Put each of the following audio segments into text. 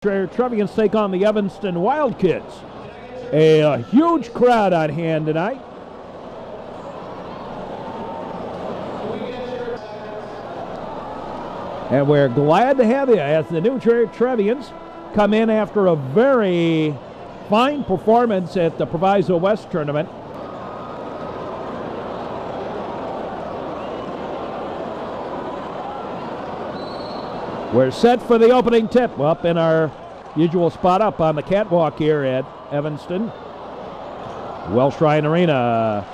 Trevians take on the Evanston Wildkids. A huge crowd on hand tonight. And we're glad to have you as the new Trevians come in after a very fine performance at the Proviso West tournament. We're set for the opening tip up in our usual spot up on the catwalk here at Evanston. Welsh Ryan Arena.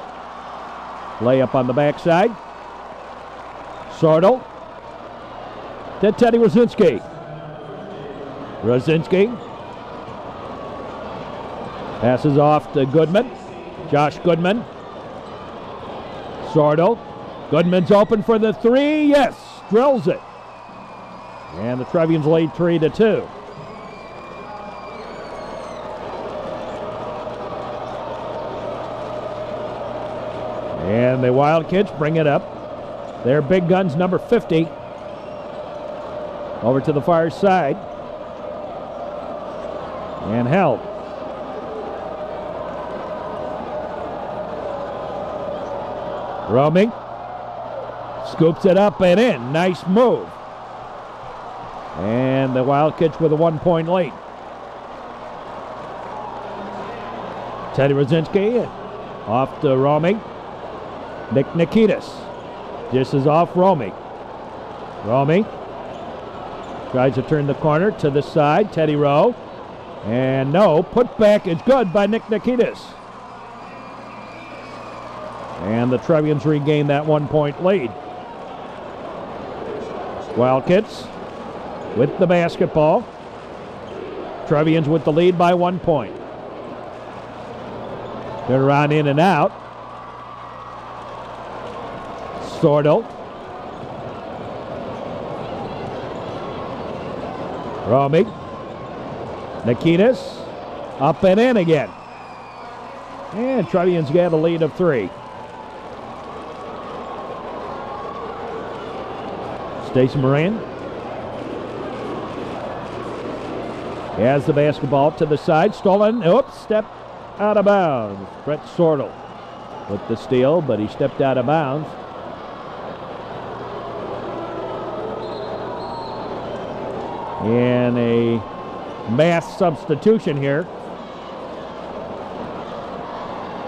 Layup on the backside. Sortel to Teddy Rosinski. Rosinski passes off to Goodman. Josh Goodman. Sortel. Goodman's open for the three. Yes, drills it. And the Trevians lead 3-2. And the Wildcats bring it up. Their big guns, number 50. Over to the far side. And held. Roaming. Scoops it up and in. Nice move. And the Wildcats with a 1-point lead. Teddy Rosinski off to Romy. Nick Nikitas. This is off Romy. Romy tries to turn the corner to the side. Teddy Rowe. And no, put back is good by Nick Nikitas. And the Trevians regain that 1-point lead. Wildcats with the basketball. Trevians with the lead by 1 point. Turn around in and out. Sortel. Romy. Nikitas. Up and in again. And Trevians get a lead of 3. Stacey Moran has the basketball to the side. Stolen. Oops, step out of bounds. Brett Sortel with the steal, but he stepped out of bounds. And a mass substitution here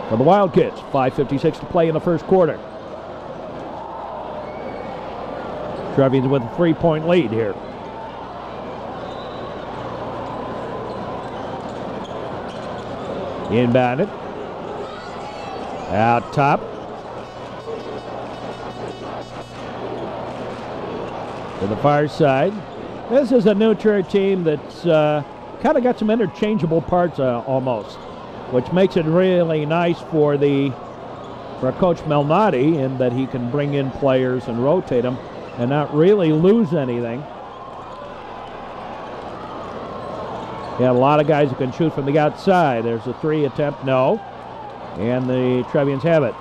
for the Wildcats. 5:56 to play in the first quarter. Trevians with a 3-point lead here. Inbounded. Out top. To the far side. This is a neutral team that's kind of got some interchangeable parts almost, which makes it really nice for Coach Malnati in that he can bring in players and rotate them and not really lose anything. Yeah, a lot of guys who can shoot from the outside. There's a 3 attempt, no. And the Trevians have it.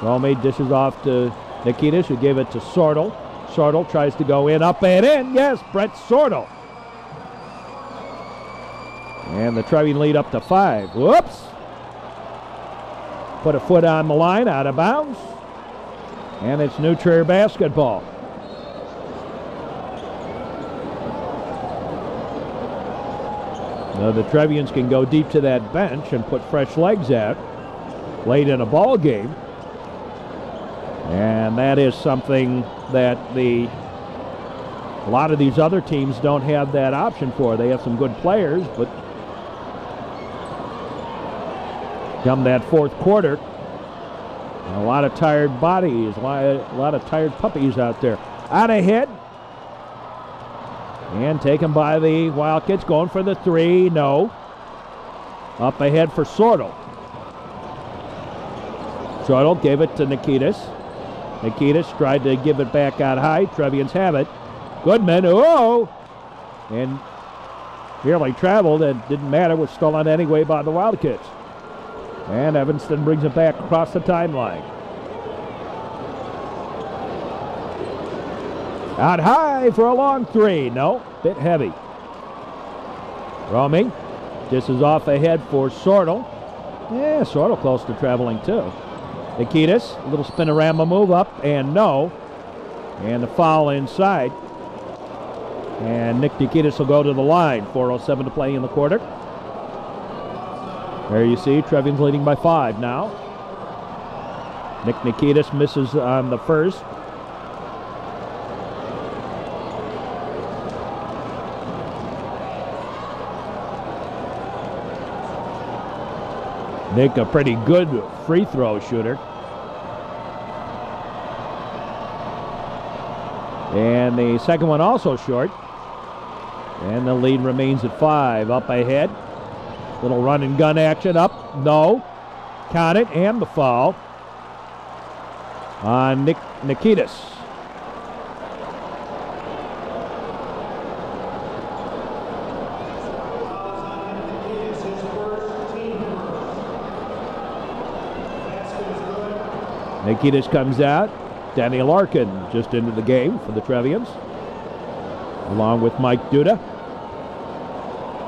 Romy dishes off to Nikitas, who gave it to Sortel. Sortel tries to go in, up and in. Yes, Brett Sortel. And the Trevian lead up to 5. Whoops. Put a foot on the line, out of bounds. And it's New Trier basketball. Now the Trevians can go deep to that bench and put fresh legs out late in a ball game. And that is something that a lot of these other teams don't have that option for. They have some good players, but come that fourth quarter, a lot of tired bodies, a lot of tired puppies out there. Out ahead. And taken by the Wildcats, going for the 3, no. Up ahead for Sortel. Sortel gave it to Nikitas. Nikitas tried to give it back out high. Trevians have it. Goodman, oh! And barely traveled, and didn't matter, was stolen anyway by the Wildcats. And Evanston brings it back across the timeline. Out high for a long 3. No, bit heavy. Roaming. This is off ahead for Sortle. Yeah, Sortle close to traveling too. Nikitas, a little spinorama move up and no. And the foul inside. And Nick Nikitas will go to the line. 4:07 to play in the quarter. There you see Trevians leading by 5 now. Nick Nikitas misses on the first. Nick, a pretty good free throw shooter. And the second one also short. And the lead remains at 5. Up ahead. Little run and gun action up. No. Count it. And the foul on Nick Nikitas. Nikitas comes out. Danny Larkin just into the game for the Trevians, along with Mike Duda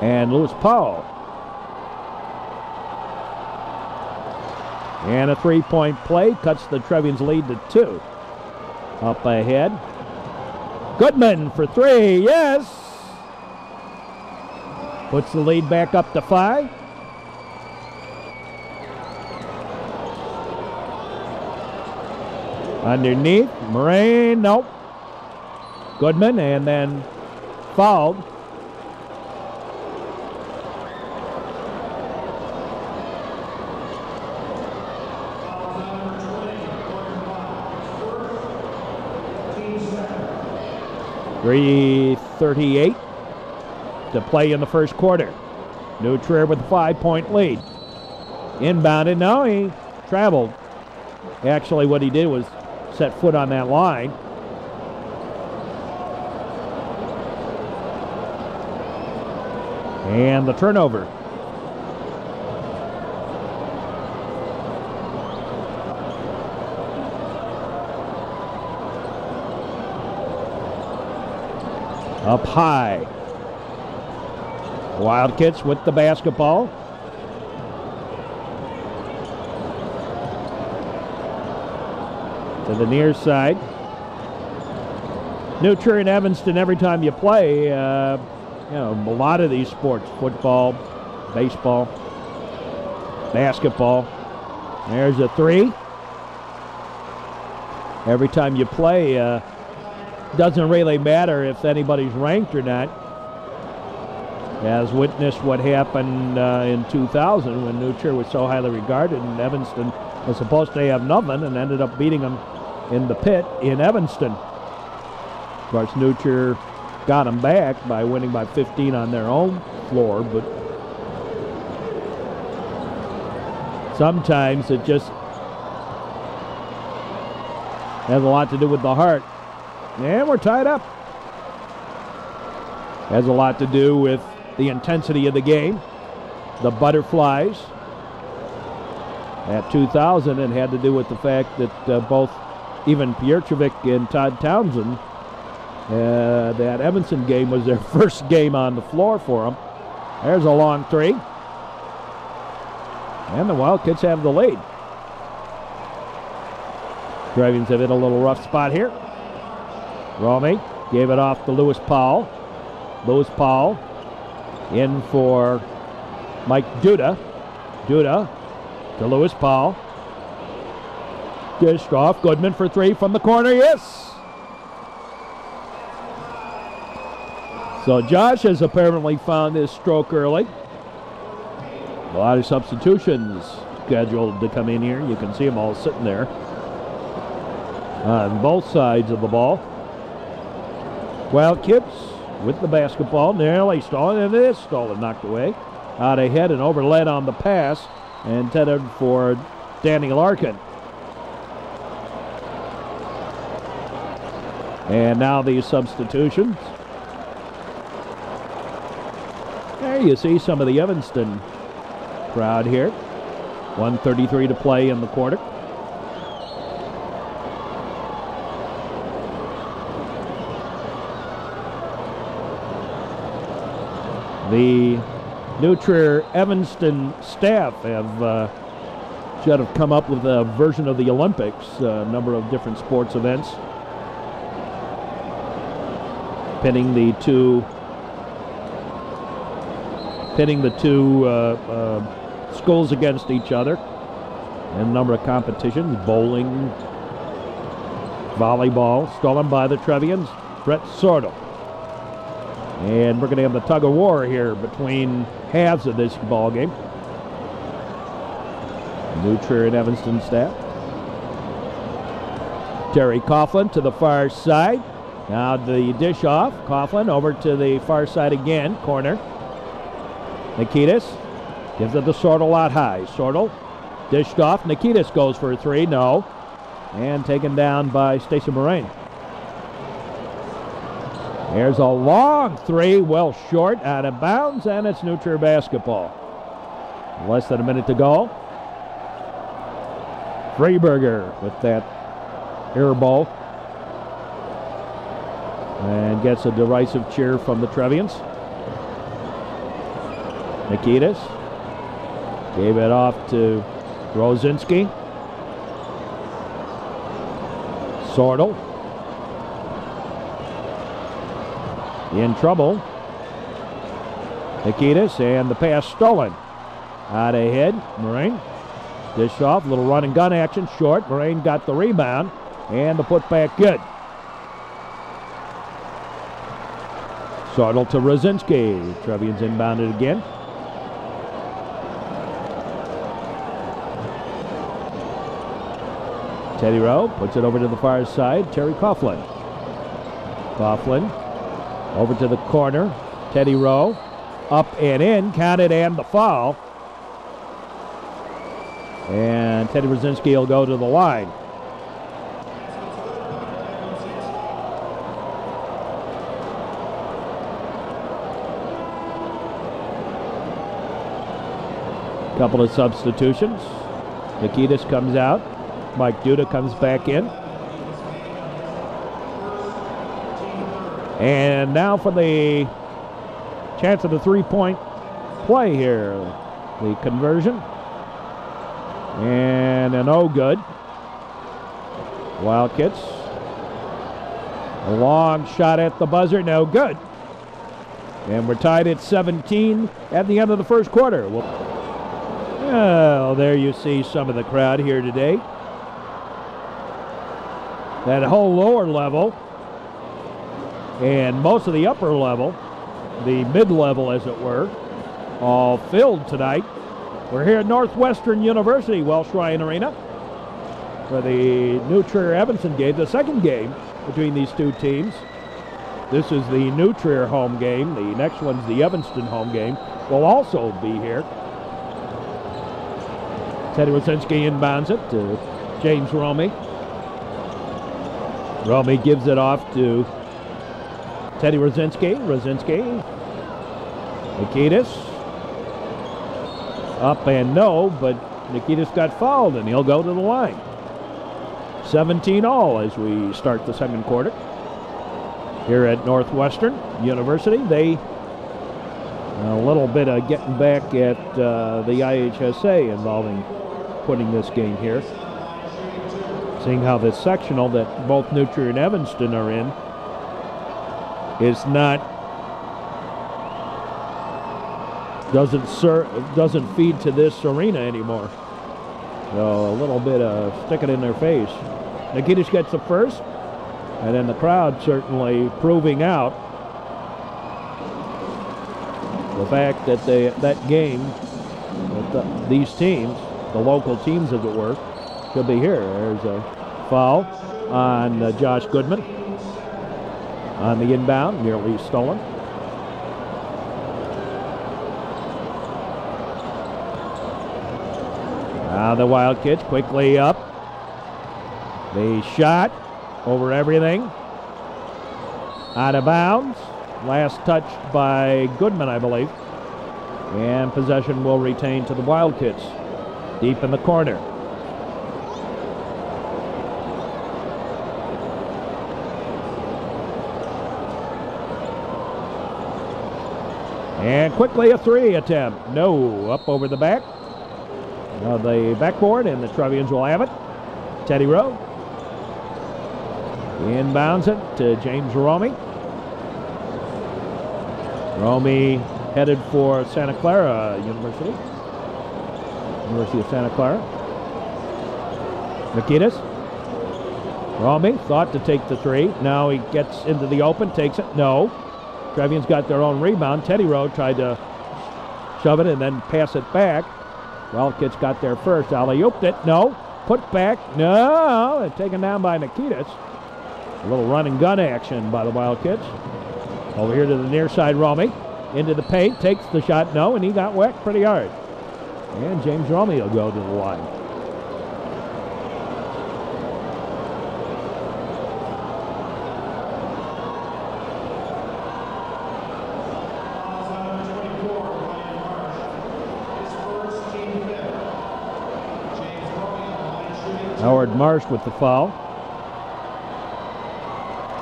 and Lewis Powell. And a three-point play cuts the Trevians lead to 2. Up ahead. Goodman for 3, yes! Puts the lead back up to 5. Underneath, Moraine, nope. Goodman, and then fouled. .338 to play in the first quarter. New Trier with a 5-point lead. Inbounded, no, he traveled. Actually, what he did was set foot on that line. And the turnover. Up high. Wildcats with the basketball. To the near side. New Trier and Evanston, every time you play, a lot of these sports, football, baseball, basketball. There's a 3. Every time you play, doesn't really matter if anybody's ranked or not. As witnessed what happened in 2000 when New Trier was so highly regarded and Evanston was supposed to have nothing and ended up beating them in the pit in Evanston. Of course, New Trier got them back by winning by 15 on their own floor, but sometimes it just has a lot to do with the heart. And we're tied up. Has a lot to do with the intensity of the game, the butterflies. At 2000, it had to do with the fact that both even Pierchovic and Todd Townsend, that Evanston game was their first game on the floor for them. There's a long 3. And the Wildcats have the lead. Trevians have hit a little rough spot here. Romy gave it off to Lewis Powell. Lewis Powell in for Mike Duda. Duda to Lewis Powell. Dished off. Goodman for 3 from the corner. Yes! So Josh has apparently found his stroke early. A lot of substitutions scheduled to come in here. You can see them all sitting there on both sides of the ball. Wildcats with the basketball. Nearly stolen, and it is stolen, knocked away. Out ahead and overled on the pass, intended for Danny Larkin. And now these substitutions. There you see some of the Evanston crowd here. 1:33 to play in the quarter. The New Trier Evanston staff should have come up with a version of the Olympics, a number of different sports events, pitting the two schools against each other in a number of competitions: bowling, volleyball, stolen by the Trevians, Brett Sortle. And we're going to have the tug of war here between halves of this ball game. New Trier and Evanston staff. Terry Coughlin to the far side. Now the dish off. Coughlin over to the far side again. Corner. Nikitas gives it to Sortle out high. Sortle dished off. Nikitas goes for a three. No. And taken down by Stacy Moraine. There's a long three, well short, out of bounds, and it's New Trier basketball. Less than a minute to go. Freiberger with that air ball. And gets a derisive cheer from the Trevians. Nikitas gave it off to Rosinski. Sortle in trouble. Nikitas, and the pass stolen. Out ahead, Moraine. Dish off, little run and gun action, short. Moraine got the rebound, and the putback good. Sortle to Rosinski. Trevians inbounded again. Teddy Rowe puts it over to the far side. Terry Coughlin. Coughlin over to the corner. Teddy Rowe up and in, counted, and the foul. And Teddy Rosinski will go to the line. Couple of substitutions. Nikitas comes out. Mike Duda comes back in. And now for the chance of the three-point play here. The conversion. And an no good. Wildcats. A long shot at the buzzer, no good. And we're tied at 17 at the end of the first quarter. Well, there you see some of the crowd here today. That whole lower level and most of the upper level, the mid-level as it were, all filled tonight. We're here at Northwestern University, Welsh Ryan Arena, for the New Trier Evanston game, the second game between these two teams. This is the New Trier home game. The next one's the Evanston home game. Will also be here. Teddy Rosinski inbounds it to James Romey. Romey gives it off to Teddy Rosinski. Rosinski. Nikitas. Up and no, but Nikitas got fouled and he'll go to the line. 17 all as we start the second quarter. Here at Northwestern University, they a little bit of getting back at the IHSA involving putting this game here. Seeing how this sectional that both New Trier and Evanston are in is not, doesn't feed to this arena anymore. So a little bit of stick it in their face. Nikitas gets the first, and then the crowd certainly proving out the fact that that game, that these teams, the local teams as it were, should be here. There's a foul on Josh Goodman on the inbound, nearly stolen. Now the Wildcats quickly up. The shot over everything. Out of bounds. Last touched by Goodman, I believe. And possession will retain to the Wildcats. Deep in the corner. And quickly a three attempt. No, up over the back. The backboard, and the Trevians will have it. Teddy Rowe inbounds it to James Romey. Romey headed for Santa Clara University of Santa Clara. Nikitas. Romey thought to take the three. Now he gets into the open, takes it. No. Trevians got their own rebound. Teddy Rowe tried to shove it and then pass it back. Wildcats got there first. Alley-ooped it. No. Put back. No. And taken down by Nikitas. A little run and gun action by the Wildcats. Over here to the near side, Romey. Into the paint. Takes the shot. No. And he got whacked pretty hard. And James Romey will go to the line. Howard Marsh with the foul.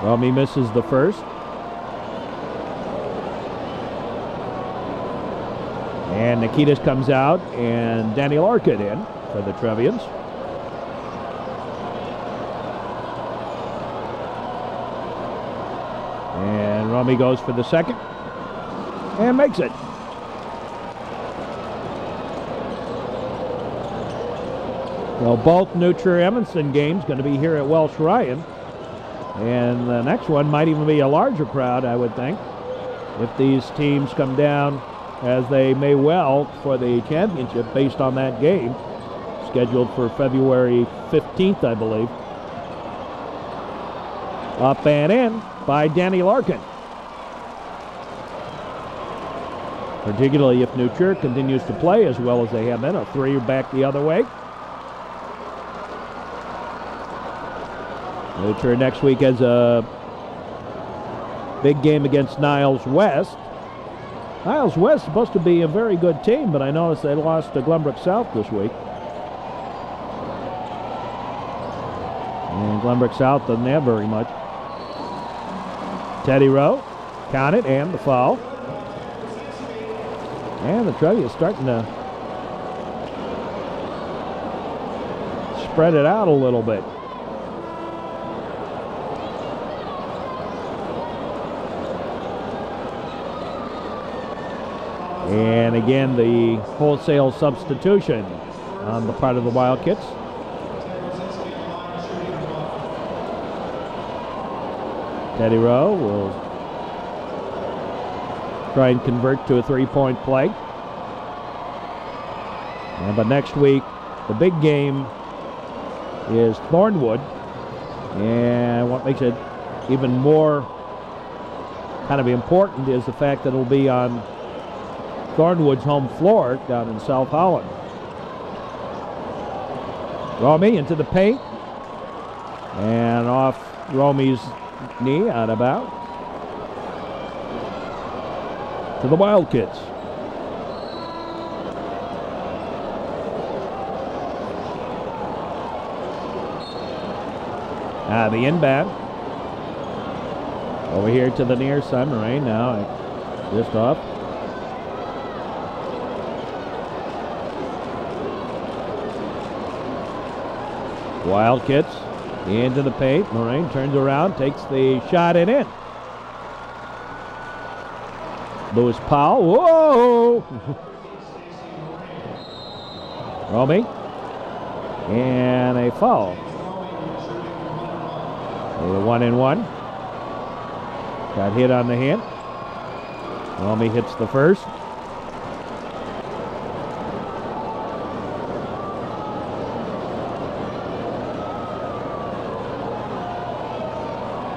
Romey misses the first. And Nikitas comes out, and Danny Larkin in for the Trevians. And Romey goes for the second and makes it. Well, both Nutcher Evanston games going to be here at Welsh Ryan. And the next one might even be a larger crowd, I would think, if these teams come down, as they may well, for the championship based on that game, scheduled for February 15th, I believe. Up and in by Danny Larkin. Particularly if Nutcher continues to play as well as they have been. A three back the other way. Nutcher next week has a big game against Niles West. Niles West is supposed to be a very good team, but I noticed they lost to Glenbrook South this week. And Glenbrook South doesn't have very much. Teddy Rowe, count it, and the foul. And the Trevians is starting to spread it out a little bit. And again, the wholesale substitution on the part of the Wildcats. Teddy Rowe will try and convert to a three-point play. But next week, the big game is Thornwood. And what makes it even more kind of important is the fact that it'll be on Thornwood's home floor down in South Holland. Romey into the paint. And off Romey's knee, out of bounds. To the Wildcats. The inbound. Over here to the near side. Moraine now just off. Wildcats into the paint. Moraine turns around, takes the shot and in. Lewis Powell. Whoa! Romey. And a foul. A 1-and-1. Got hit on the hand. Romey hits the first.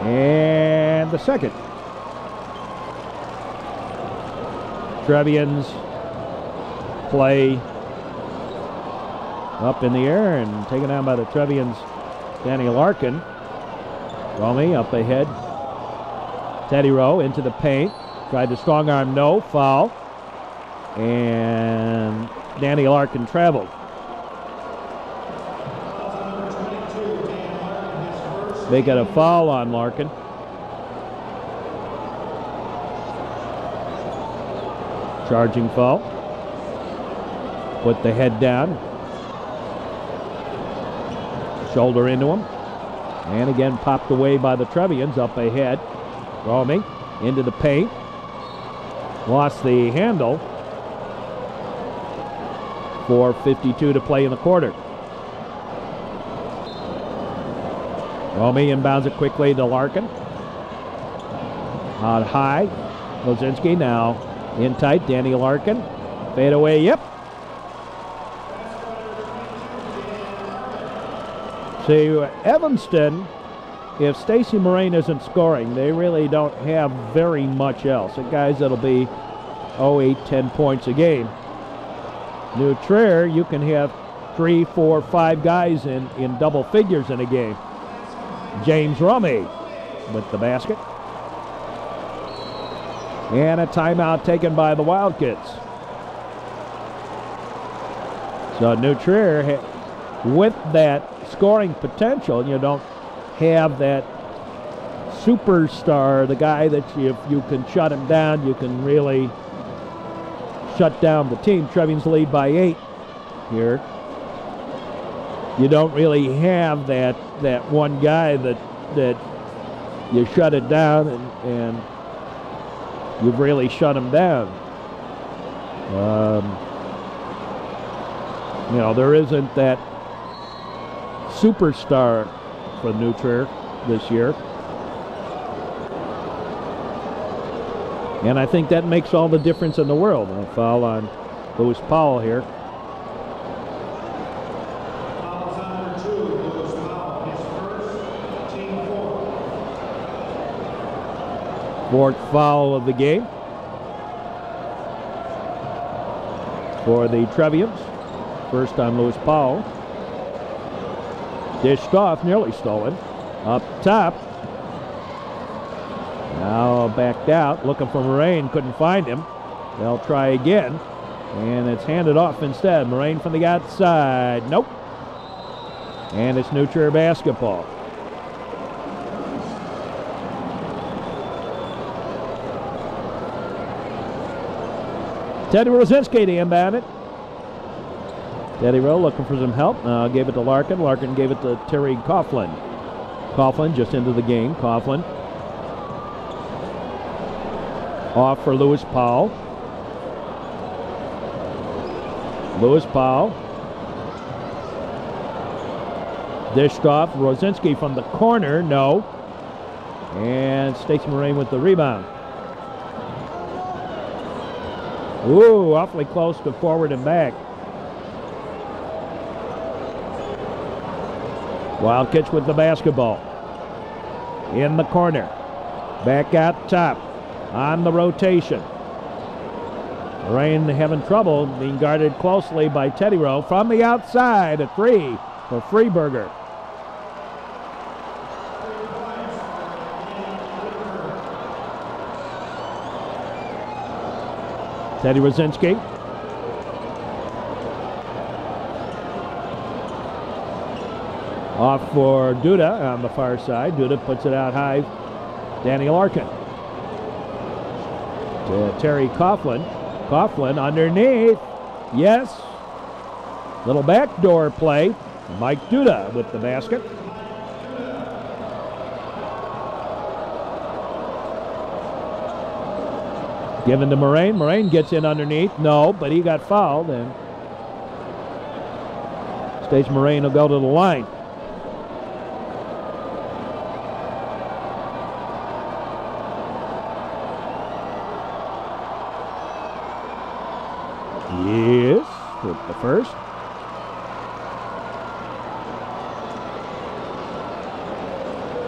And the second. Trevians play up in the air and taken down by the Trevians, Danny Larkin. Romey up ahead. Teddy Rowe into the paint. Tried to strong arm, no. Foul. And Danny Larkin traveled. They got a foul on Larkin. Charging foul. Put the head down. Shoulder into him. And again popped away by the Trevians up ahead. Roaming into the paint. Lost the handle. 4:52 to play in the quarter. Romy inbounds it quickly to Larkin. Out high. Lozinski now in tight. Danny Larkin. Fade away. Yep. See, Evanston, if Stacy Moraine isn't scoring, they really don't have very much else. The guys that'll be 8, 10 points a game. New Trier, you can have 3, 4, 5 guys in double figures in a game. James Rummy with the basket. And a timeout taken by the Wildcats. So New Trier, with that scoring potential, you don't have that superstar, the guy that if you can shut him down, you can really shut down the team. Trevians lead by 8 here. You don't really have that one guy that you shut it down and you've really shut him down. There isn't that superstar for New Trier this year. And I think that makes all the difference in the world. A foul on Lewis Powell here. Foul's on number 2, Lewis Powell. His first, team 4. Fourth foul of the game for the Trevians. First on Lewis Powell. Dished off, nearly stolen. Up top. Now backed out, looking for Moraine, couldn't find him. They'll try again, and it's handed off instead. Moraine from the outside, nope. And it's New Trier basketball. Teddy Rosinski to inbound it. Teddy Rowe looking for some help. Gave it to Larkin. Larkin gave it to Terry Coughlin. Coughlin just into the game. Coughlin off for Lewis Powell. Lewis Powell. Dished off. Rosinski from the corner. No. And Stacy Moraine with the rebound. Ooh, awfully close to forward and back. Wildcats with the basketball. In the corner. Back out top. On the rotation. Moraine having trouble being guarded closely by Teddy Rowe. From the outside, a 3 for Freeberger. Teddy Rosinski. Off for Duda on the far side. Duda puts it out high. Danny Larkin. To Terry Coughlin. Coughlin underneath. Yes. Little backdoor play. Mike Duda with the basket. Given to Moraine. Moraine gets in underneath. No, but he got fouled. And Stacy Moraine will go to the line. Yes, with the first.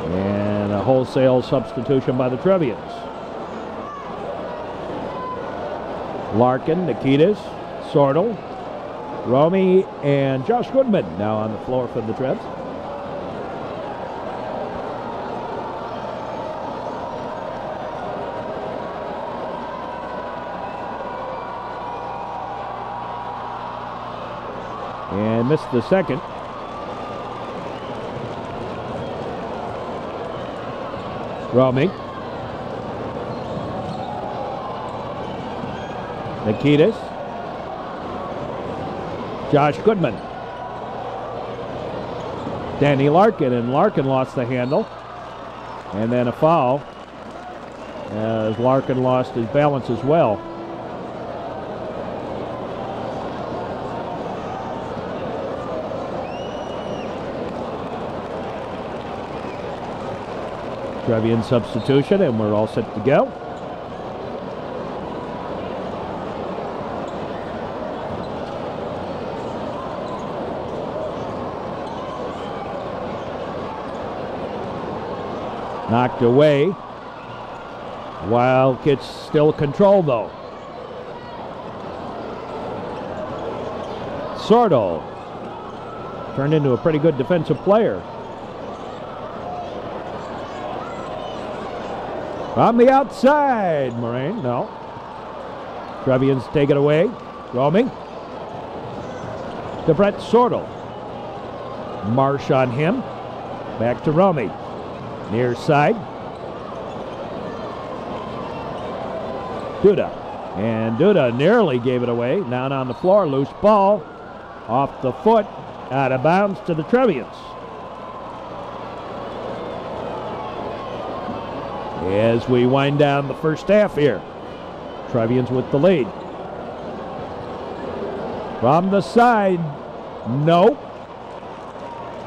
And a wholesale substitution by the Trevians. Larkin, Nikitas, Sortel, Romy, and Josh Goodman now on the floor for the Trebs. And missed the second. Romy. Nikitas. Josh Goodman. Danny Larkin, and Larkin lost the handle. And then a foul as Larkin lost his balance as well. Trevian substitution, and we're all set to go. Knocked away. Wildcats still control though. Sordo turned into a pretty good defensive player. On the outside, Moraine, no. Trevians take it away. Roaming. To Brett Sordo. Marsh on him. Back to Romy. Near side. Duda. And Duda nearly gave it away. Down on the floor. Loose ball. Off the foot. Out of bounds to the Trevians. As we wind down the first half here. Trevians with the lead. From the side. Nope.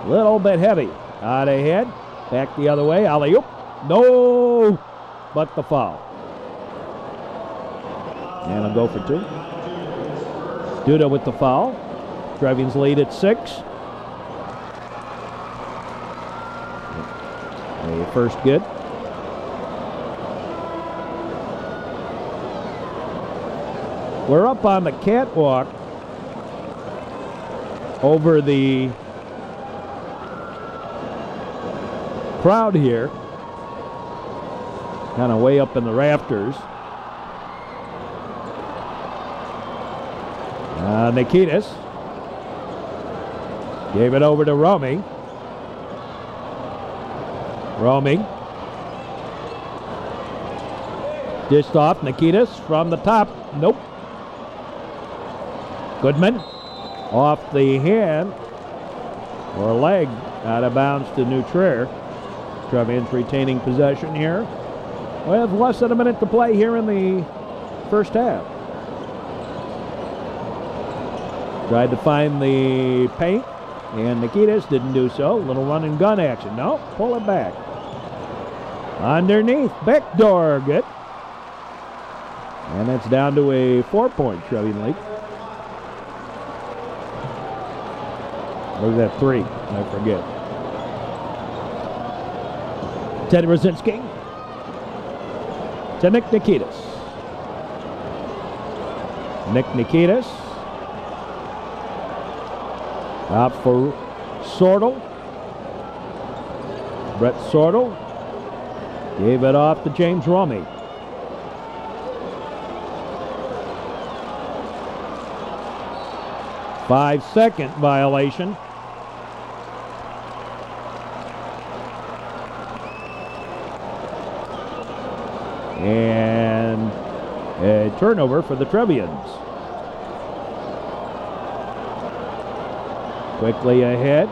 Little bit heavy. Out ahead. Back the other way. Alley-oop. No. But the foul. And a go for two. Duda with the foul. Trevians lead at 6. A first good. We're up on the catwalk over the crowd here, kind of way up in the rafters. Nikitas gave it over to Romy. Romy dished off. Nikitas from the top. Nope. Goodman off the hand or leg, out of bounds to Nutrier. Trevians retaining possession here with less than a minute to play here in the first half. Tried to find the paint, and Nikitas didn't do so. Little run and gun action. No, pull it back. Underneath, backdoor, good. And that's down to a 4-point Trevian lead. Or was that 3? I forget. Teddy Rosinski to Nick Nikitas. Nick Nikitas. Out for Sordo. Brett Sordo gave it off to James Romy. Five-second violation. And a turnover for the Trevians. Quickly ahead,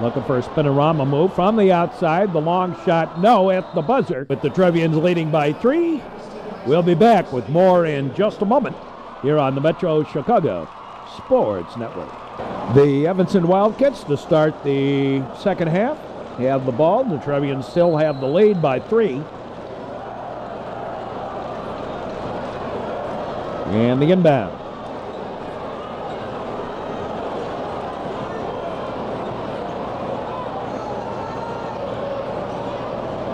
looking for a spinorama move from the outside. The long shot, no, at the buzzer. With the Trevians leading by 3. We'll be back with more in just a moment here on the Metro Chicago Sports Network. The Evanston Wildcats to start the second half have the ball. The Trevians still have the lead by 3. And the inbound.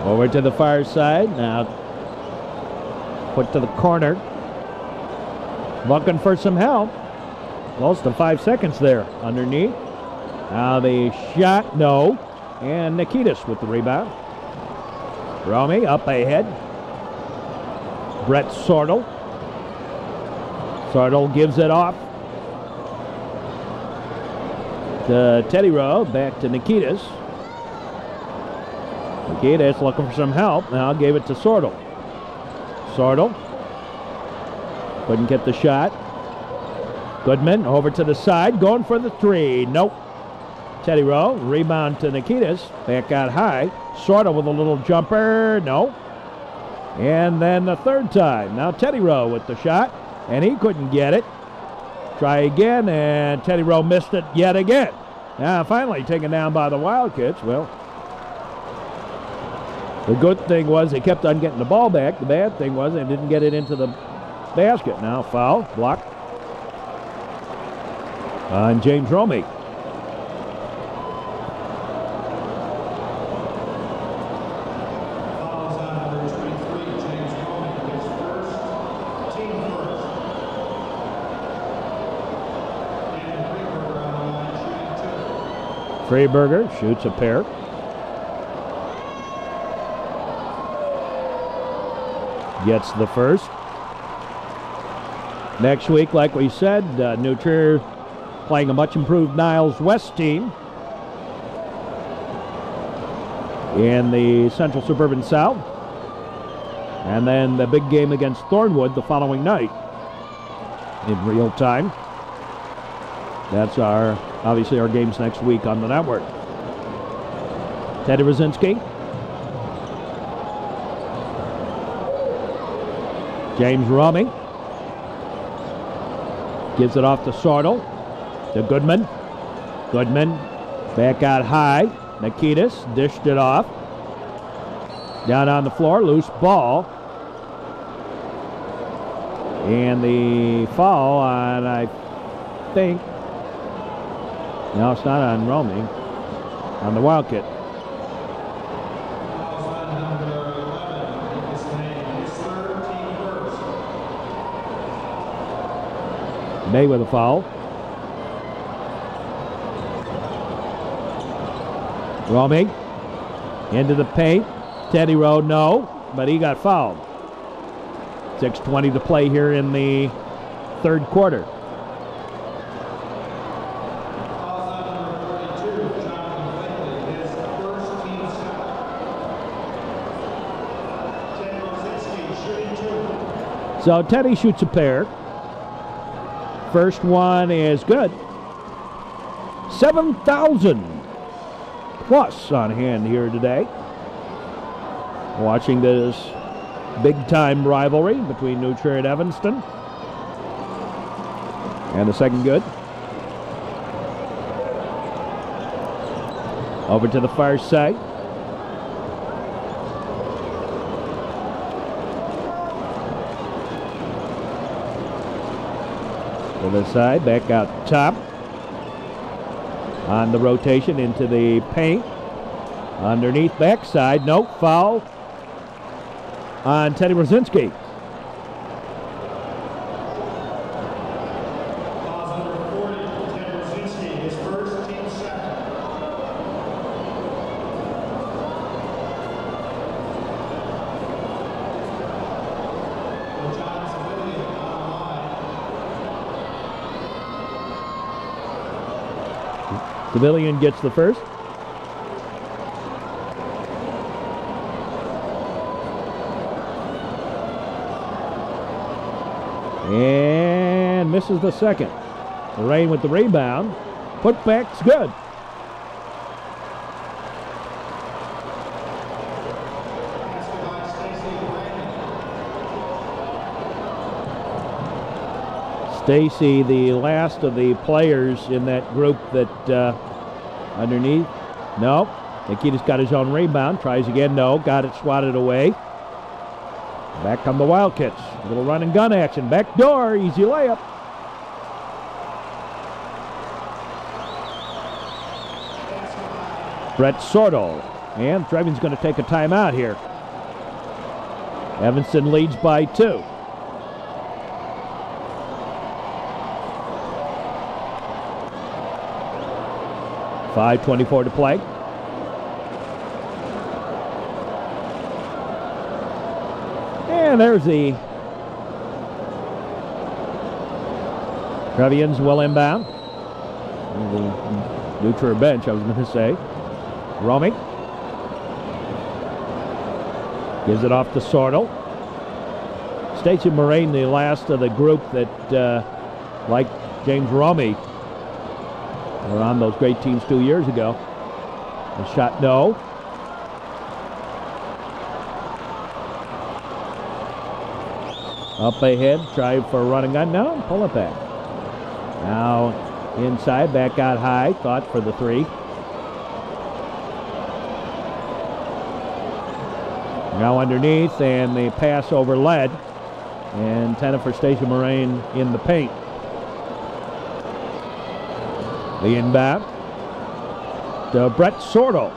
Over to the far side. Now put to the corner. Looking for some help. Close to 5 seconds there underneath. Now the shot, no. And Nikitas with the rebound. Romy up ahead. Brett Sordo. Sordo gives it off to Teddy Rowe. Back to Nikitas. Nikitas looking for some help. Now gave it to Sordo. Sordo Couldn't get the shot. Goodman over to the side, going for the three. Nope. Teddy Rowe, rebound to Nikitas. Back out high. Sorta with a little jumper. No. And then the third time. Now Teddy Rowe with the shot, and he couldn't get it. Try again, and Teddy Rowe missed it yet again. Now finally taken down by the Wildcats. Well, the good thing was they kept on getting the ball back. The bad thing was they didn't get it into the basket. Now foul, blocked on James Romey. Fouls on number 23, James Romey, his first, team first. And Freeberger on the line, shooting 2. Freeberger shoots a pair. Gets the first. Next week, like we said, New Trier playing a much improved Niles West team in the Central Suburban South. And then the big game against Thornwood the following night in real time. That's obviously our games next week on the network. Teddy Rosinski. James Romey gives it off to Sortle, to Goodman. Goodman back out high. Nikitas dished it off. Down on the floor, loose ball. And the foul on, I think, no, it's not on Romey, on the Wildcat. Fouls on number 11, his name, his third, team first. May with a foul. Romey into the paint. Teddy Rowe, no, but he got fouled. 6:20 to play here in the third quarter. Fouls on number 42, Jonathan Blakely, his first, team second. Ted Rosinski, shooting 2. So Teddy shoots a pair. First one is good. 7,000 plus on hand here today. Watching this big-time rivalry between New Trier and Evanston. And the second good. Over to the far side. To the side, back out top. On the rotation into the paint. Underneath backside, no, foul on Teddy Rosinski. Fouls on number 40, Ted Rosinski, his first, team second. John Civilian on the line. Civilian gets the first. And misses the second. Lorraine with the rebound. Putback's good. Basket by Stacey Brandon. Stacy, the last of the players in that group that underneath. No. Nikita's got his own rebound. Tries again. No. Got it swatted away. Back come the Wildcats. A little run and gun action. Back door. Easy layup. Brett Sortle. And Trevians going to take a timeout here. Evanston leads by 2. .5:24 to play. And there's the Trevians will inbound. The New Trier bench, I was going to say. Romey gives it off to Sortle. Stacy Moraine, the last of the group that, like James Romey, were on those great teams 2 years ago. A shot, no. Up ahead, try for a running gun. No, pull it back. Now inside, back out high, thought for the three. Now underneath, and the pass over lead. And intended for Stacy Moraine in the paint. The inbound to Brett Sordo.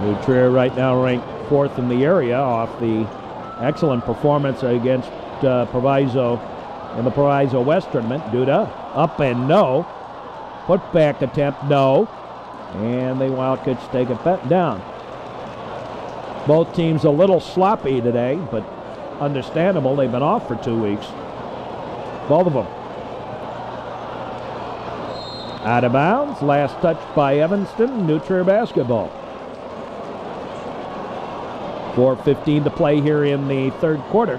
New Trier right now ranked 4th in the area off the excellent performance against Proviso in the Proviso West tournament. Duda up and no. Put back attempt, no. And the Wildcats take it down. Both teams a little sloppy today, but understandable. They've been off for 2 weeks. Both of them. Out of bounds. Last touch by Evanston. New Trier basketball. 4:15 to play here in the third quarter.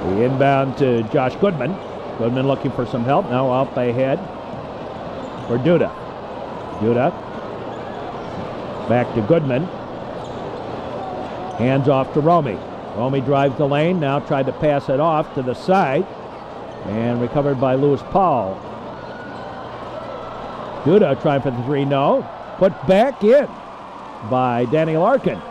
The inbound to Josh Goodman. Goodman looking for some help. Now up ahead for Duda. Duda back to Goodman. Hands off to Romey. Romey drives the lane, now tried to pass it off to the side, and recovered by Lewis Powell. Duda trying for the three, no. Put back in by Danny Larkin.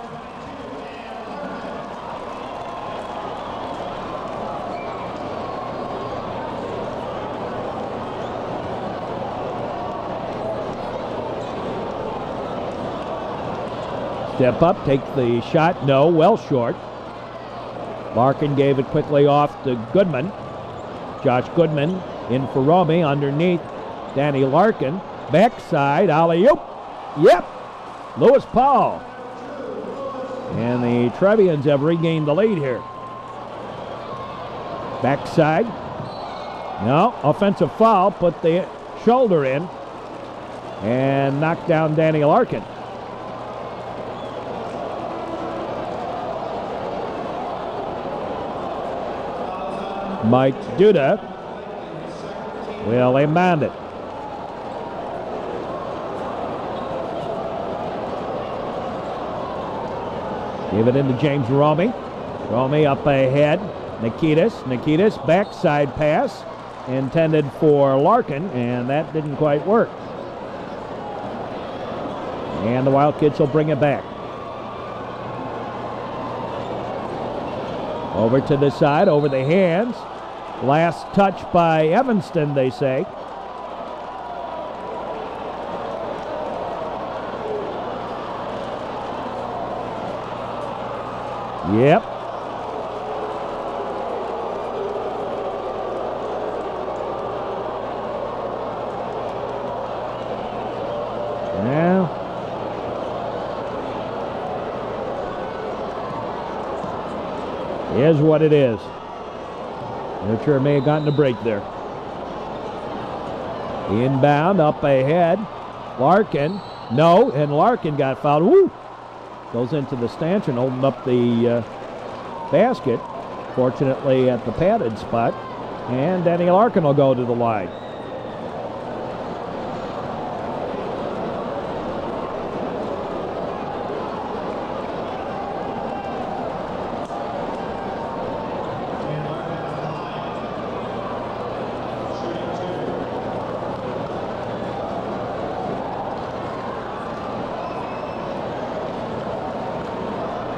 Step up, take the shot, no, well short. Larkin gave it quickly off to Goodman. Josh Goodman in for Romey, underneath Danny Larkin. Backside, alley-oop. Yep, Lewis Powell. And the Trevians have regained the lead here. Backside. No, offensive foul, put the shoulder in and knocked down Danny Larkin. Mike Duda will inbound it. Give it into James Romey. Romey up ahead. Nikitas backside pass intended for Larkin, and that didn't quite work. And the Wildcats will bring it back. Over to the side, over the hands. Last touch by Evanston, they say. Yep. Well, is what it is. New Trier may have gotten a break there. The inbound up ahead. Larkin, no, and Larkin got fouled. Woo! Goes into the stanchion, holding up the basket. Fortunately at the padded spot. And Danny Larkin will go to the line.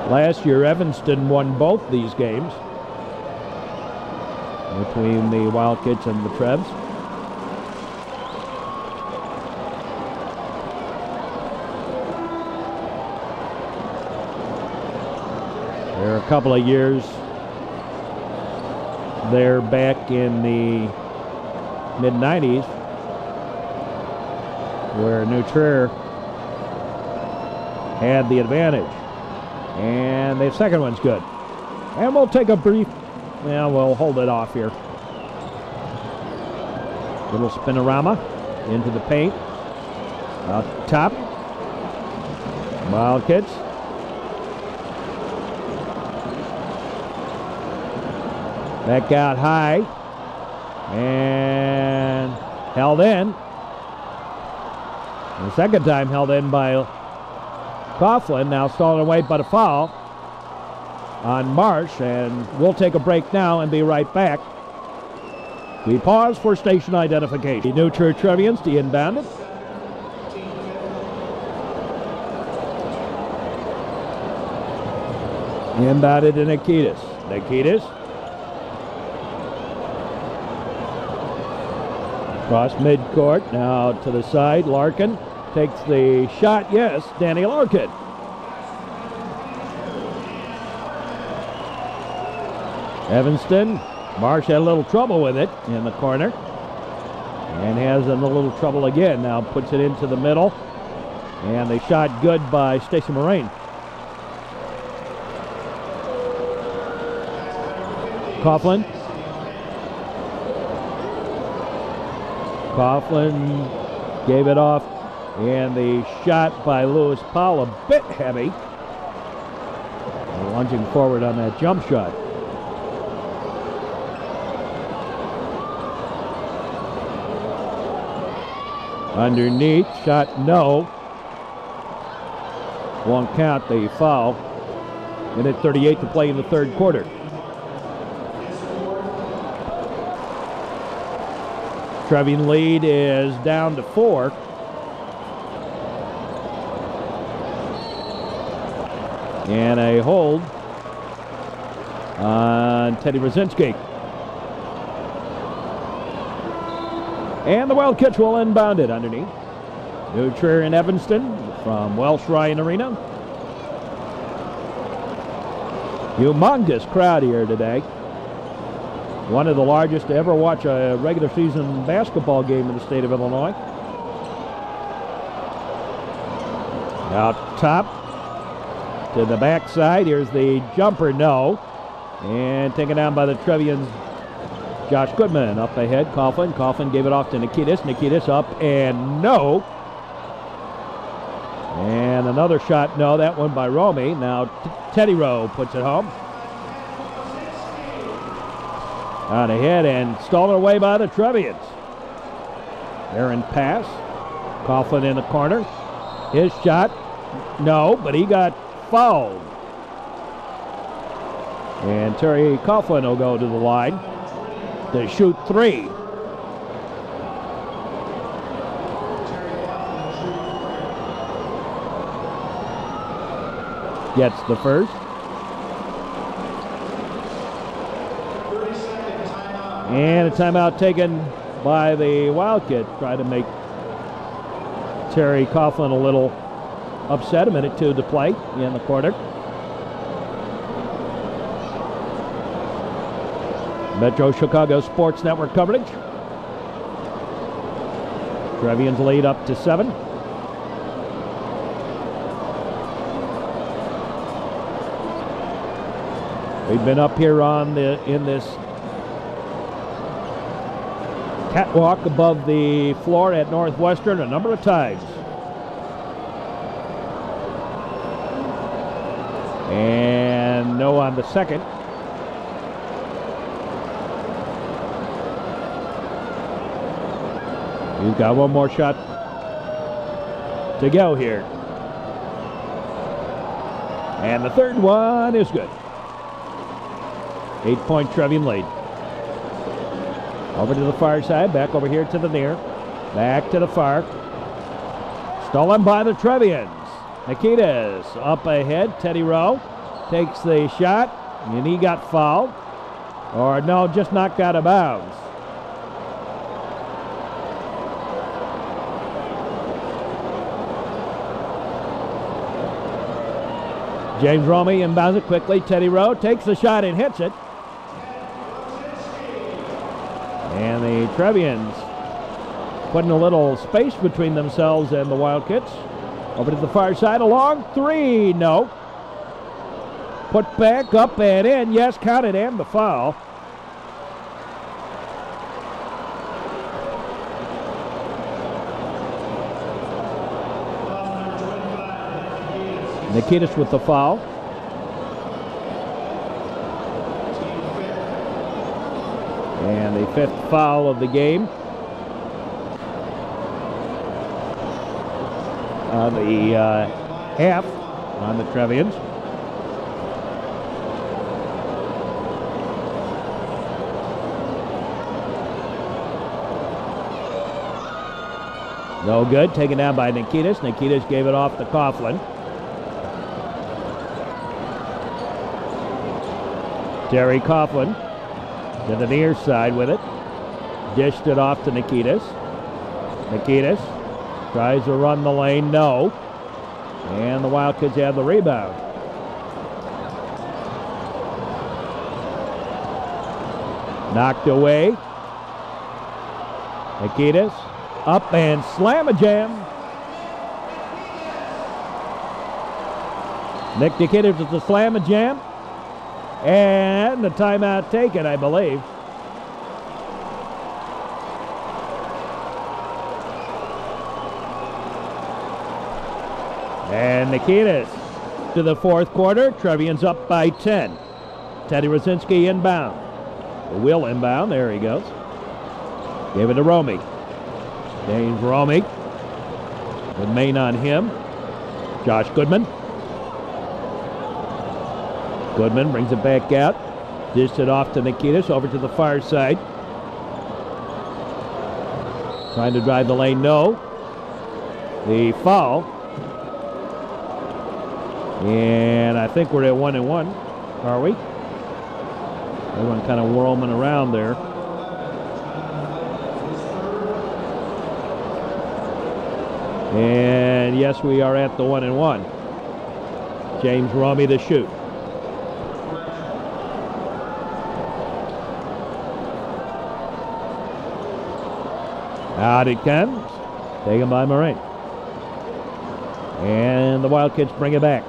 Last year, Evanston won both these games between the Wildcats and the Trebs. There are a couple of years there back in the mid-90s where New Trier had the advantage. And the second one's good. And we'll take a brief, we'll hold it off here. Little spinorama into the paint. Out top. Wildcats. Back out high. And held in. The second time held in by Coughlin. Now stolen away but a foul on Marsh. And we'll take a break now and be right back. We pause for station identification. The New Church Trevians to inbound it. Inbounded to Nikitas. Nikitas. Cross midcourt. Now to the side. Larkin takes the shot. Yes, Danny Larkin. Evanston. Marsh had a little trouble with it in the corner. And has a little trouble again. Now puts it into the middle. And the shot good by Stacy Moraine. Coughlin. Coughlin gave it off. And the shot by Lewis Powell a bit heavy. Lunging forward on that jump shot. Underneath, shot no. Won't count the foul. Minute 38 to play in the third quarter. Trevian lead is down to 4. And a hold on Teddy Brzezinski. And the Wildcats will inbound it underneath. New Trier in Evanston from Welsh Ryan Arena. Humongous crowd here today. One of the largest to ever watch a regular season basketball game in the state of Illinois. Out top to the backside. Here's the jumper, no. And taken down by the Trevians. Josh Goodman up ahead. Coughlin. Coughlin gave it off to Nikitas. Nikitas up and no. And another shot, no. That one by Romy. Now Teddy Rowe puts it home. Out ahead and stolen away by the Trevians. Aaron pass. Coughlin in the corner. His shot, no, but he got fouled. And Terry Coughlin will go to the line to shoot 3. Gets the first. And a timeout taken by the Wildcats. Try to make Terry Coughlin a little upset. 1:02 to play in the quarter. Metro Chicago Sports Network coverage. Trevians lead up to 7. We've been up here in this catwalk above the floor at Northwestern a number of times. And no on the second. He's got one more shot to go here. And the third one is good. 8-point Trevian lead. Over to the far side, back over here to the near. Back to the far. Stolen by the Trevians. Nikitas up ahead. Teddy Rowe takes the shot, and he got fouled. Or no, just knocked out of bounds. James Romy inbounds it quickly. Teddy Rowe takes the shot and hits it. And the Trevians putting a little space between themselves and the Wildcats. Over to the far side, a long 3, no. Put back, up and in. Yes, counted, and the foul. Nikitas with the foul. And the 5th foul of the game. The half on the Trevians. No good. Taken down by Nikitas. Nikitas gave it off to Coughlin. Terry Coughlin to the near side with it. Dished it off to Nikitas. Nikitas tries to run the lane. No. And the Wildcats have the rebound. Knocked away. Nikitas up and slam-a-jam. Nick Nikitas with the slam-a-jam. And the timeout taken, I believe. And Nikitas to the 4th quarter. Trevians up by 10. Teddy Rosinski inbound. Will inbound. There he goes. Gave it to Romy. James Romy with Main on him. Josh Goodman. Goodman brings it back out. Dished it off to Nikitas over to the far side. Trying to drive the lane. No. The foul. And I think we're at 1-1, are we? Everyone kind of roaming around there. And yes, we are at the 1-1. James Romy to shoot. Out it comes. Taken by Moraine. And the Wildcats bring it back.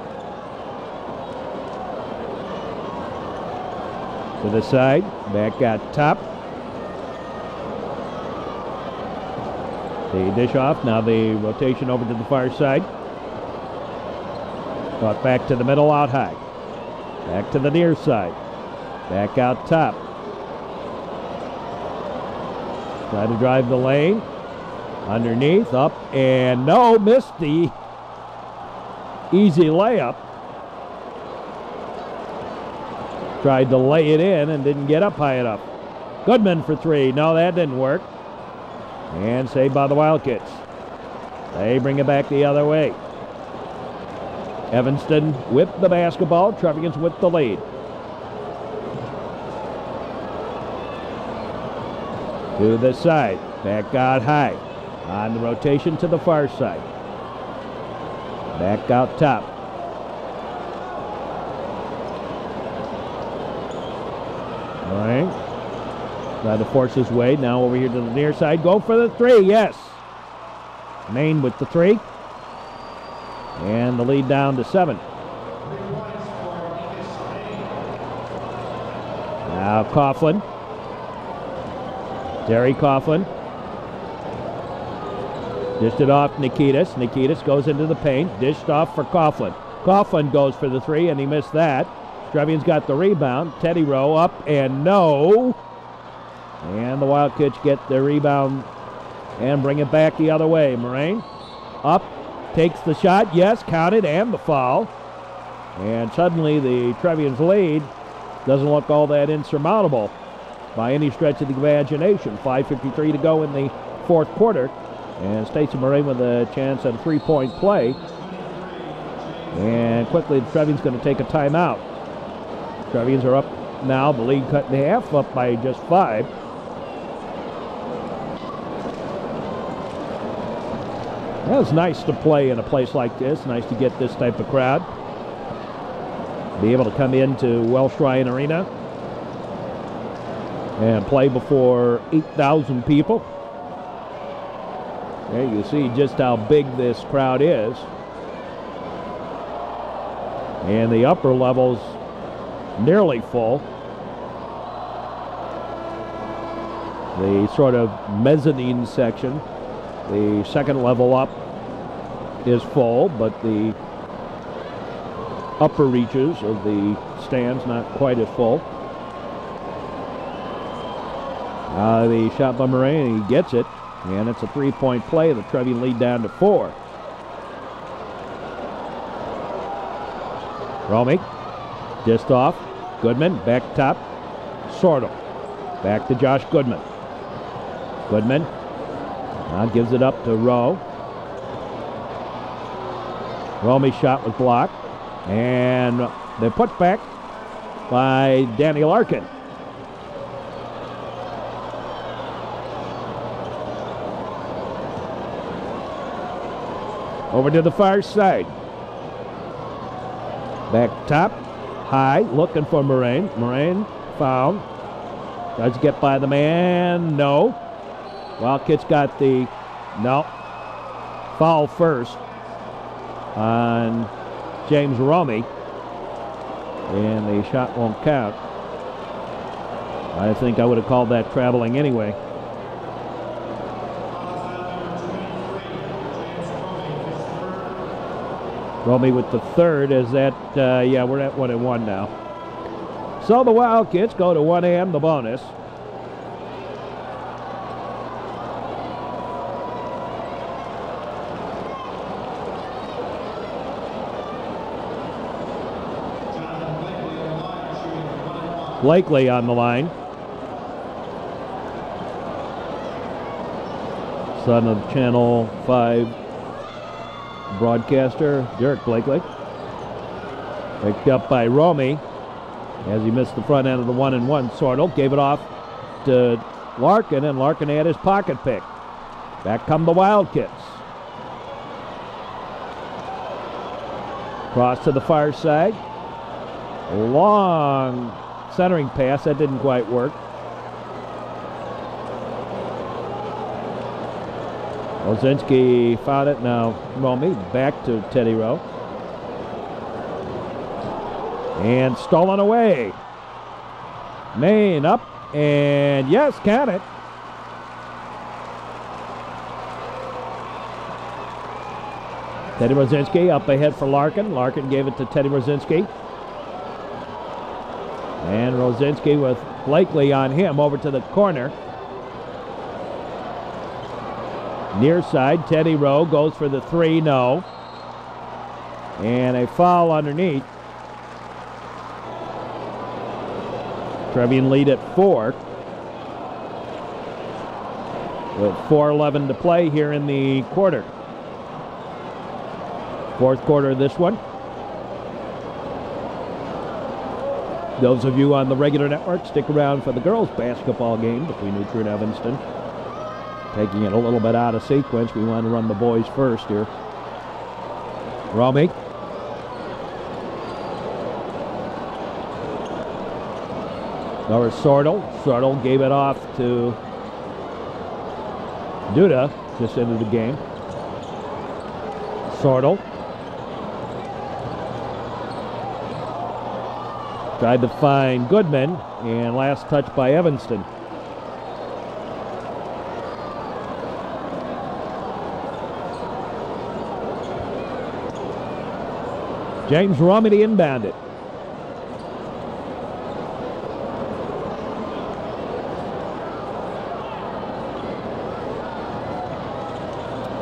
To the side. Back out top. The dish off. Now the rotation over to the far side. Brought back to the middle, out high. Back to the near side. Back out top. Try to drive the lane. Underneath, up, and no, missed the easy layup. Tried to lay it in and didn't get up high enough. Goodman for 3. No, that didn't work. And saved by the Wildcats. They bring it back the other way. Evanston with the basketball. Trevians with the lead. To the side. Back out high. On the rotation to the far side. Back out top. All right. Try to force his way. Now over here to the near side. Go for the 3. Yes. Main with the 3. And the lead down to 7. Now Coughlin. Terry Coughlin. Dished it off Nikitas. Nikitas goes into the paint. Dished off for Coughlin. Coughlin goes for the 3 and he missed that. Trevians got the rebound. Teddy Rowe up and no. And the Wildcats get the rebound and bring it back the other way. Moraine up, takes the shot. Yes, counted, and the foul. And suddenly the Trevians lead doesn't look all that insurmountable by any stretch of the imagination. 5:53 to go in the 4th quarter. And Stacey Moraine with a chance at a 3-point play. And quickly the Trevians going to take a timeout. Trevians are up now. The lead cut in half, up by just 5. Well, it's nice to play in a place like this. Nice to get this type of crowd. Be able to come into Welsh Ryan Arena and play before 8,000 people. There you see just how big this crowd is. And the upper levels nearly full. The sort of mezzanine section, the second level up, is full, but the upper reaches of the stands not quite as full. The shot by Moraine, he gets it, and it's a three-point play. The Trevian lead down to 4. Romy, just off. Goodman, back top. Sortle, back to Josh Goodman. Goodman now gives it up to Rowe. Romy's shot was blocked, and the putback by Danny Larkin. Over to the far side. Back top, high, looking for Moraine. Moraine fouled. Tries to get by the man. No. Wildcats got the foul first on James Romy, and the shot won't count. I think I would have called that traveling anyway. Romy with the third. Is that, yeah, we're at 1-1 now. So the Wildcats go to 1 a.m. the bonus. Blakely on the line. Son of Channel 5 broadcaster Derek Blakely. Picked up by Romy as he missed the front end of the 1-and-1. Sortle gave it off to Larkin, and Larkin had his pocket pick. Back come the Wildcats. Cross to the far side. Long centering pass, that didn't quite work. Ozinski found it. Now Romy back to Teddy Rowe. And stolen away. Main up, and yes, count it. Teddy Rosinski up ahead for Larkin. Larkin gave it to Teddy Rosinski. And Rosinski with Blakely on him over to the corner. Near side, Teddy Rowe goes for the three, no. And a foul underneath. Trevian lead at 4. With 4:11 to play here in the quarter. Fourth quarter of this one. Those of you on the regular network, stick around for the girls' basketball game between Nutria and Evanston. Taking it a little bit out of sequence. We want to run the boys first here. Romy. Now Sortle. Sortle gave it off to Duda just into the game. Sortle. Tried to find Goodman, and last touch by Evanston. James Romedy inbound it.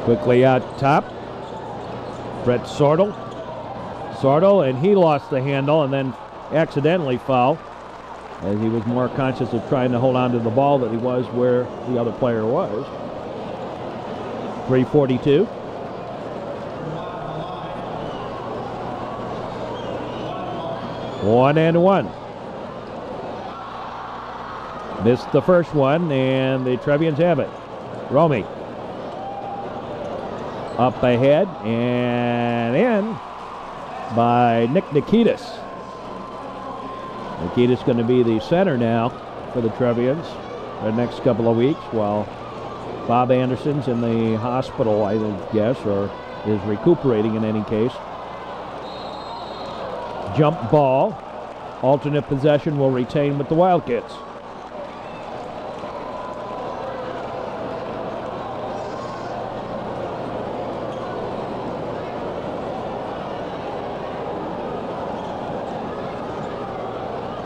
Quickly out top. Brett Sortle. Sortle, and he lost the handle and then accidentally fouled, as he was more conscious of trying to hold on to the ball than he was where the other player was. 3:42. One and one. Missed the first one, and the Trevians have it. Romy. Up ahead and in by Nick Nikitas. Nikitas going to be the center now for the Trevians the next couple of weeks, while Bob Anderson's in the hospital, I would guess, or is recuperating in any case. Jump ball. Alternate possession will retain with the Wildcats.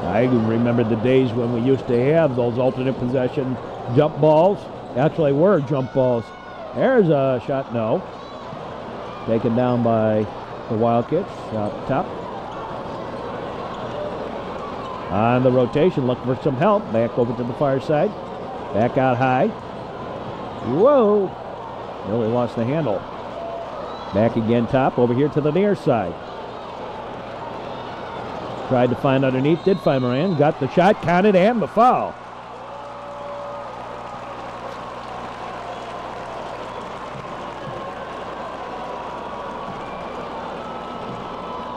I remember the days when we used to have those alternate possession jump balls. Actually were jump balls. There's a shot, no. Taken down by the Wildcats out top. On the rotation, looking for some help. Back over to the far side. Back out high. Whoa! Really lost the handle. Back again top, over here to the near side. Tried to find underneath, did find Moran. Got the shot, counted, and the foul.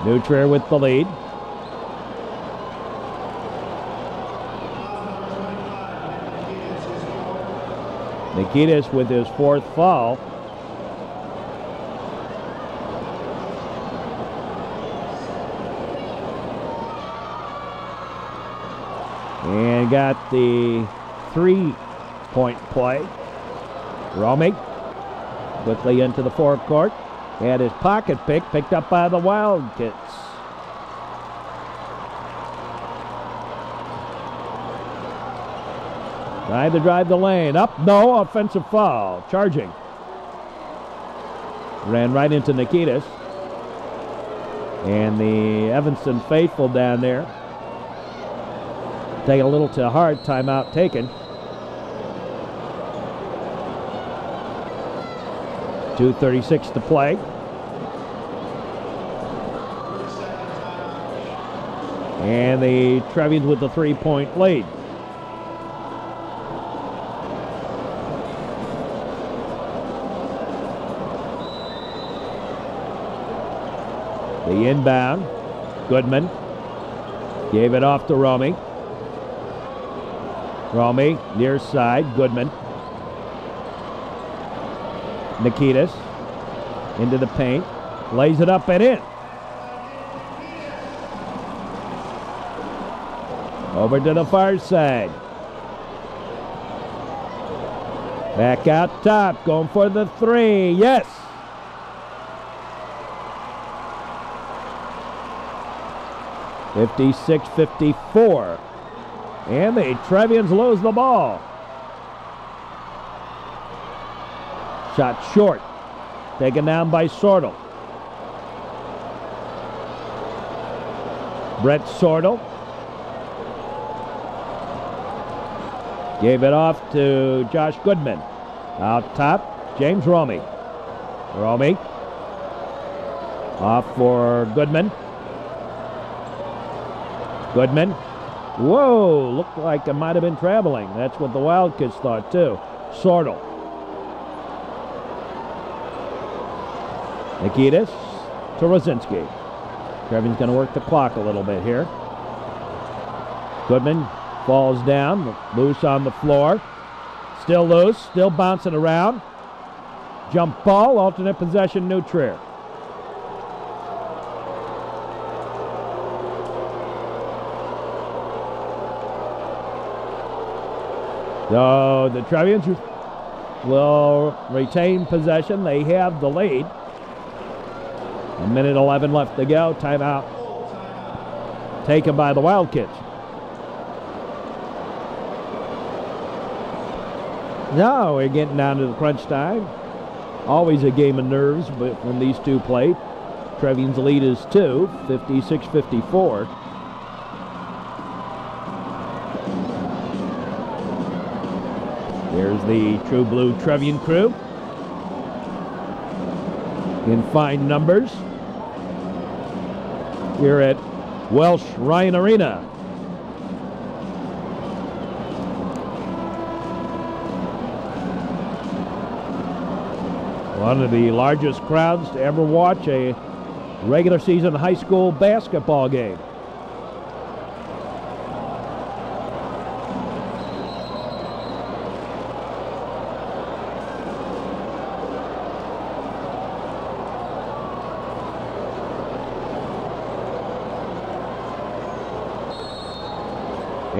New Trier with the lead. Nikitas with his fourth foul. And got the 3-point play. Romick quickly into the forecourt. Had his pocket picked up by the Wildcats. Tried to drive the lane. Up, no, offensive foul. Charging. Ran right into Nikitas. And the Evanston faithful down there take a little to heart. Timeout taken. 2:36 to play. And the Trevians with the 3-point lead. The inbound. Goodman gave it off to Romy. Romy, near side, Goodman. Nikitas into the paint, lays it up and in. Over to the far side. Back out top, going for the three, yes! (56-54). And the Trevians lose the ball. Shot short. Taken down by Sortle. Brett Sortle. Gave it off to Josh Goodman. Out top, James Romy. Romy. Off for Goodman. Goodman. Whoa, looked like it might have been traveling. That's what the Wildcats thought too. Sortle. Nikitas to Rosinski. Trevian's going to work the clock a little bit here. Goodman falls down, loose on the floor. Still loose, still bouncing around. Jump ball, alternate possession, New Trier. So the Trevians will retain possession. They have the lead. 1:11 left to go. Timeout taken by the Wildcats. Now we're getting down to the crunch time. Always a game of nerves, but when these two play, Trevian's lead is 2, 56-54. There's the True Blue Trevian crew in fine numbers here at Welsh Ryan Arena. One of the largest crowds to ever watch a regular season high school basketball game.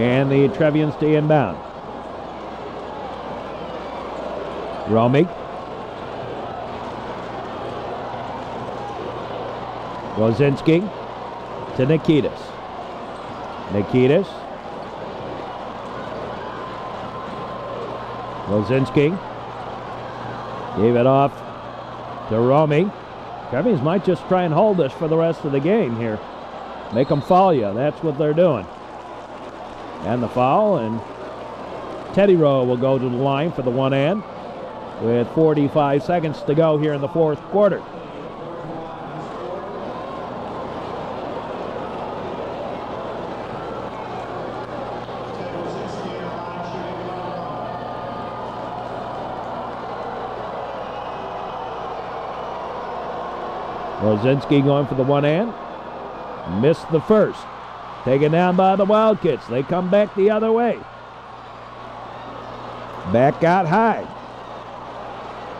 And the Trevians to inbound. Romy. Rosinski to Nikitas. Nikitas. Rosinski. Gave it off to Romy. Trevians might just try and hold this for the rest of the game here. Make them foul you. That's what they're doing. And the foul, and Teddy Rowe will go to the line for the one and with 45 seconds to go here in the fourth quarter. Rosinski going for the one and missed the first. Taken down by the Wildcats. They come back the other way. Back out high.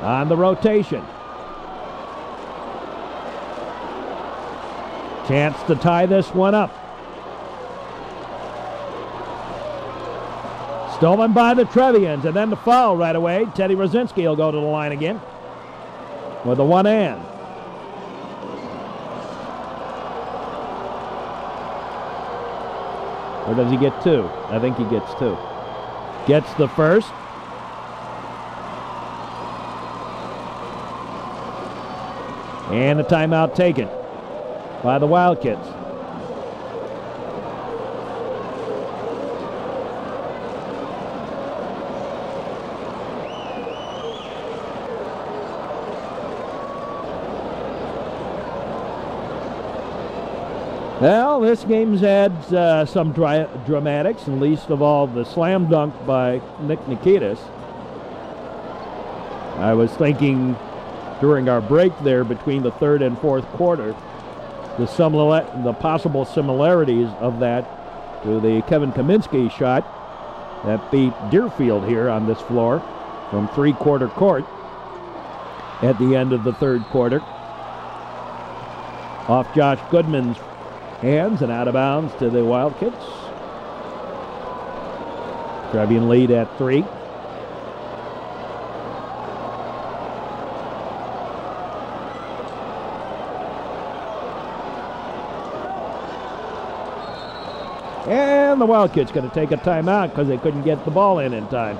On the rotation. Chance to tie this one up. Stolen by the Trevians, and then the foul right away. Teddy Rosinski will go to the line again with the one and. Or does he get two? I think he gets two. Gets the first. And a timeout taken by the Wildcats. Well, this game's had some dramatics, and least of all the slam dunk by Nick Nikitas. I was thinking during our break there between the third and fourth quarter, the possible similarities of that to the Kevin Kaminsky shot that beat Deerfield here on this floor from three-quarter court at the end of the third quarter. Off Josh Goodman's hands and out of bounds to the Wildcats. Trevian lead at 3. And the Wildcats going to take a timeout because they couldn't get the ball in time.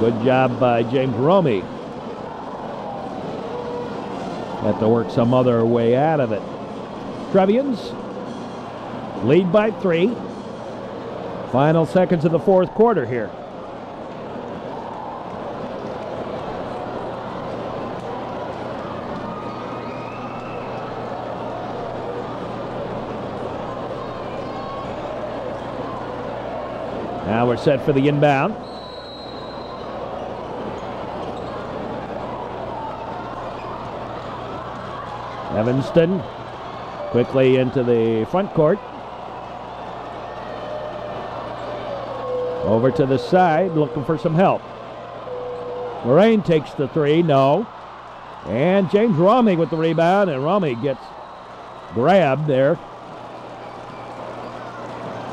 Good job by James Romy. Have to work some other way out of it. Trevians lead by 3. Final seconds of the fourth quarter here. Now we're set for the inbound. Evanston quickly into the front court. Over to the side, looking for some help. Lorraine takes the 3, no. And James Romy with the rebound, and Romy gets grabbed there.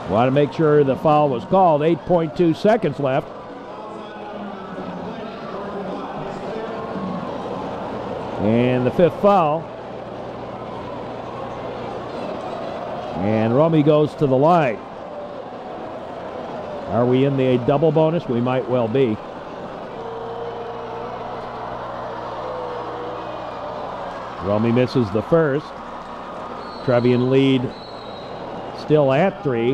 Want to make sure the foul was called. 8.2 seconds left. And the 5th foul. And Romy goes to the line. Are we in the double bonus? We might well be. Romy misses the first. Trevian lead still at 3.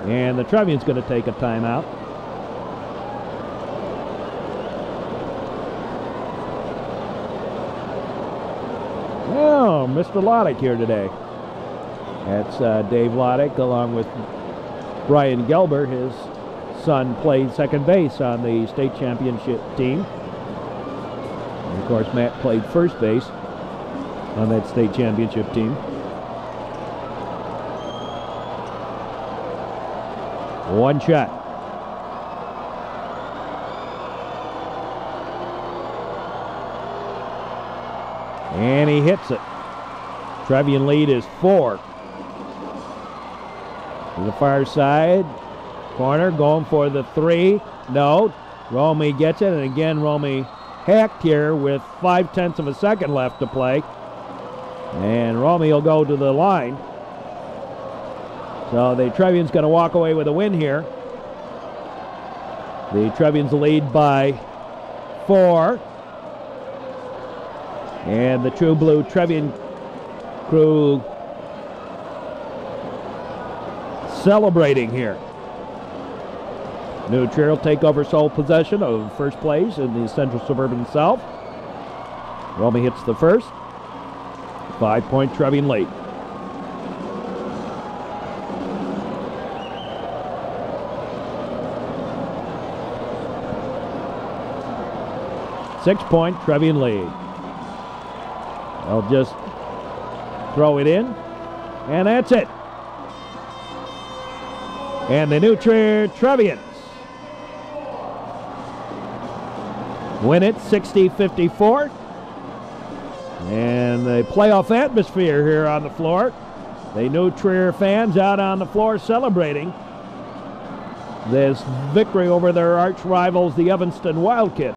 And the Trevian's going to take a timeout. Oh, Mr. Loddick here today. That's Dave Loddick along with Brian Gelber. His son played second base on the state championship team. And of course, Matt played first base on that state championship team. One shot. And he hits it. Trevian lead is 4. To the far side. Corner going for the three. No. Romy gets it, and again Romy hacked here with 0.5 of a second left to play. And Romy will go to the line. So the Trevians going to walk away with a win here. The Trevians lead by 4. And the True Blue Trevian crew celebrating here. New Trier will take over sole possession of first place in the Central Suburban South. Romy hits the first. 5-point Trevian lead. Six-point Trevian lead. They'll just throw it in, and that's it. And the New Trier Trevians win it 60-54. And the playoff atmosphere here on the floor. The New Trier fans out on the floor celebrating this victory over their arch rivals, the Evanston Wildcats.